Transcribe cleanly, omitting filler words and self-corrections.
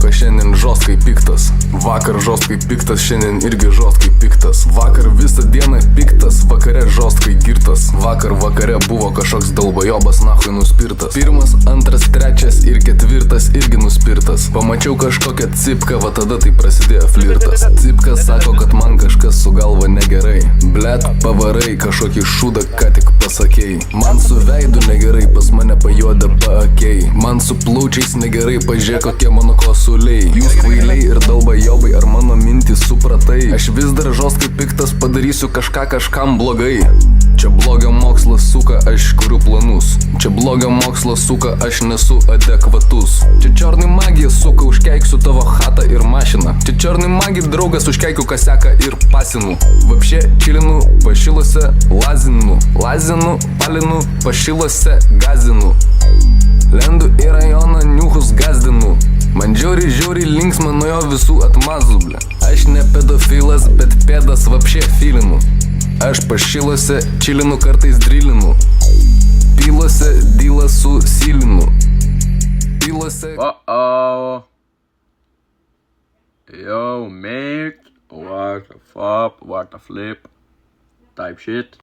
kad šiandien žostkai piktas. Vakar žostkai piktas, šiandien irgi žostkai piktas. Vakar visą dieną piktas, vakare žostkai girtas. Vakare buvo kažkoks dalbajobas nahui nuspirtas. Pirmas, antras, trečias ir ketvirtas irgi nuspirtas. Pamačiau kažkokią cipką, va tada tai prasidėjo flirtas. Cipka sako, kad man kažkas su galva negerai. Blet, pavarai, kažkokį šūdą ką tik pasakei. Man su veidu negerai, pas mane pajuoda paakei. Man su plaučiais negerai, pažiūrėk kokie mano kosuliai. Jūs kvailiai ir dalbajobai, ar mano mintys supratai? Aš vis dar žostkai piktas, padarysiu kažkam blogai. Čia blogio mokslas suka, aš kuriu planus. Čia blogio mokslas suka, aš nesu adekvatus. Čia čiornai magija suka, užkeiksiu tavo chatą ir mašiną. Čia čiornai magija draugas, užkeikiu kaseka ir pasinu. Vapšė čilinu, pašilose lazinu. Lazinu, palinu, pašilose gazinu. Lendu į rajoną, niuchus gazdinu. Man žiauri linksma nuo jo visų atmazų, ble. Aš ne pedofilas, bet pėdas vapšė filinu. Aš pašilose čilinu, kartais drilinu. Pylose dyla su silinu. Pylose... Yo, mate. What the fuck, what the flip. Type shit.